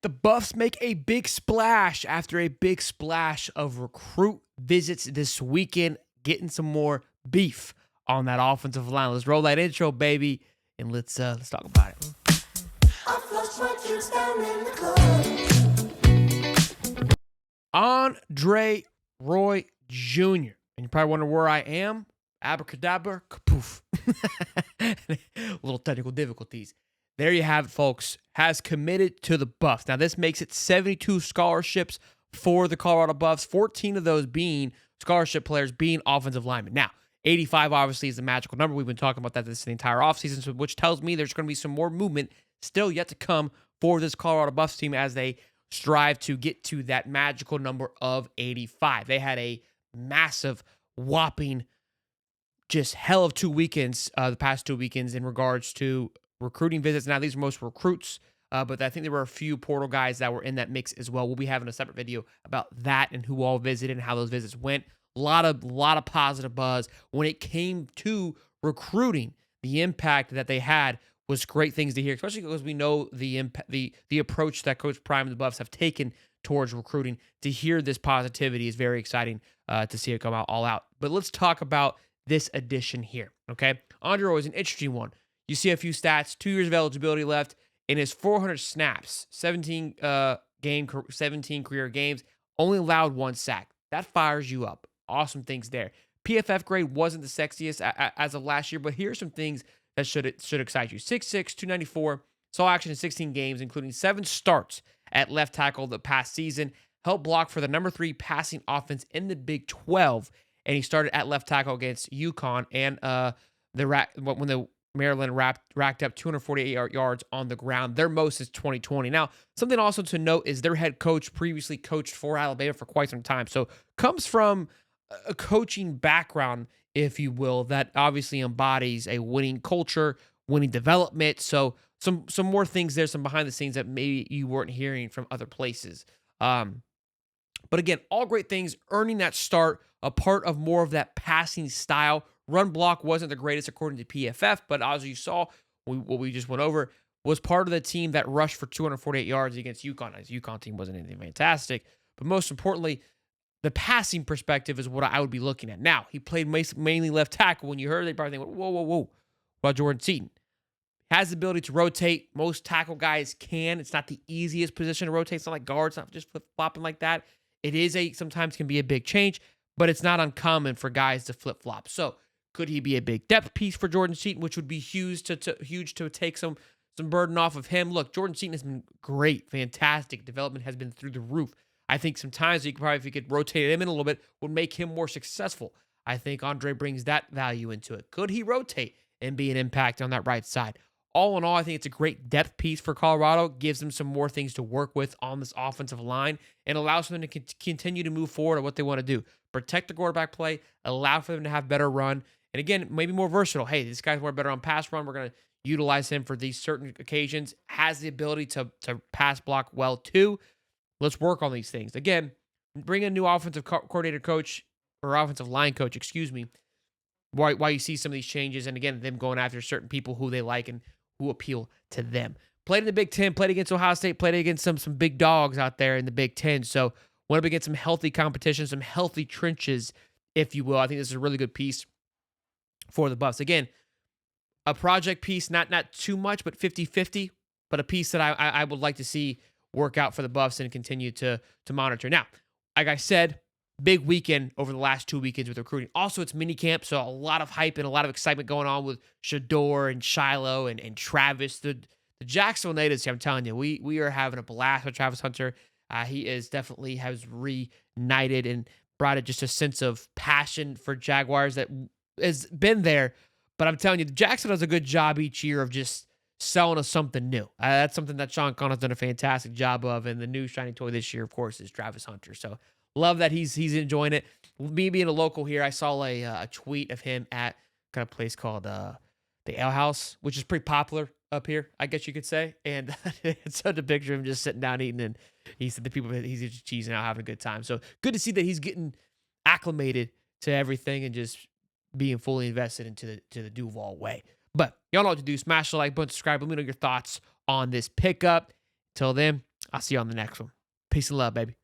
The Buffs make a big splash after a big splash of recruit visits this weekend, getting some more beef on that offensive line. Let's roll that intro, baby, and let's talk about it. I flushed my kids down in the club. Andre Roy Jr. And you're probably wondering where I am. Abracadabra, kapoof. Little technical difficulties. There you have it, folks. Has committed to the Buffs. Now, this makes it 72 scholarships for the Colorado Buffs, 14 of those being scholarship players being offensive linemen. Now, 85 obviously is the magical number. We've been talking about that this entire offseason, so which tells me there's going to be some more movement still yet to come for this Colorado Buffs team as they strive to get to that magical number of 85. They had a massive, whopping, just hell of 2 weekends, the past 2 weekends in regards to recruiting visits. Now, these are most recruits, but I think there were a few portal guys that were in that mix as well. We'll be having a separate video about that and who all visited and how those visits went. A lot of positive buzz when it came to recruiting. The impact that they had was great things to hear, especially because we know the approach that Coach Prime and the Buffs have taken towards recruiting. To hear this positivity is very exciting to see it come out all out. But let's talk about this addition here, okay? Andre Roy is an interesting one. You see a few stats, 2 years of eligibility left in his 400 snaps, 17 career games, only allowed 1 sack. That fires you up. Awesome things there. PFF grade wasn't the sexiest as of last year, but here's some things that should excite you. 6'6", 294, saw action in 16 games, including 7 starts at left tackle the past season. Helped block for the number 3 passing offense in the Big 12, and he started at left tackle against UConn and when the Maryland racked up 248 yards on the ground. Their most is 2020. Now, something also to note is their head coach previously coached for Alabama for quite some time. So comes from a coaching background, if you will, that obviously embodies a winning culture, winning development. So some more things there, some behind the scenes that maybe you weren't hearing from other places. But again, all great things, earning that start, a part of more of that passing style. Run block wasn't the greatest according to PFF, but as you saw, what we just went over, was part of the team that rushed for 248 yards against UConn. His UConn team wasn't anything fantastic, but most importantly, the passing perspective is what I would be looking at. Now, he played mainly left tackle. When you heard, they probably think, whoa. What about Jordan Seaton? Has the ability to rotate. Most tackle guys can. It's not the easiest position to rotate. It's not like guards, not just flip-flopping like that. It is sometimes can be a big change, but it's not uncommon for guys to flip-flop. So, could he be a big depth piece for Jordan Seaton, which would be huge to take some burden off of him? Look, Jordan Seaton has been great, fantastic. Development has been through the roof. I think sometimes if he could rotate him in a little bit, would make him more successful. I think Andre brings that value into it. Could he rotate and be an impact on that right side? All in all, I think it's a great depth piece for Colorado. Gives them some more things to work with on this offensive line and allows them to continue to move forward on what they want to do. Protect the quarterback play, allow for them to have better run. And again, maybe more versatile. Hey, this guy's more better on pass run. We're going to utilize him for these certain occasions. Has the ability to pass block well too. Let's work on these things. Again, bring a new offensive coordinator coach or offensive line coach, excuse me, why you see some of these changes. And again, them going after certain people who they like and who appeal to them. Played in the Big Ten, played against Ohio State, played against some big dogs out there in the Big Ten. So went up against some healthy competition, some healthy trenches, if you will. I think this is a really good piece for the Buffs. Again, a project piece, not too much, but 50-50, but a piece that I would like to see work out for the Buffs and continue to monitor. Now, like I said, big weekend over the last 2 weekends with recruiting. Also, it's minicamp, so a lot of hype and a lot of excitement going on with Shador and Shiloh and Travis. The Jacksonville natives, I'm telling you, we are having a blast with Travis Hunter. He is definitely has reignited and brought just a sense of passion for Jaguars that has been there. But I'm telling you, Jackson does a good job each year of just selling us something new. That's something that Sean Connor's done a fantastic job of. And the new shiny toy this year, of course, is Travis Hunter. So love that he's enjoying it. Me being a local here, I saw a tweet of him at kind of place called the Ale House, which is pretty popular up here, I guess you could say. And it's such a picture of him just sitting down eating. And he said he's just cheesing out, having a good time. So good to see that he's getting acclimated to everything and just being fully invested into the Duval way. But y'all know what to do. Smash the like button, subscribe. Let me know your thoughts on this pickup. Till then, I'll see you on the next one. Peace and love, baby.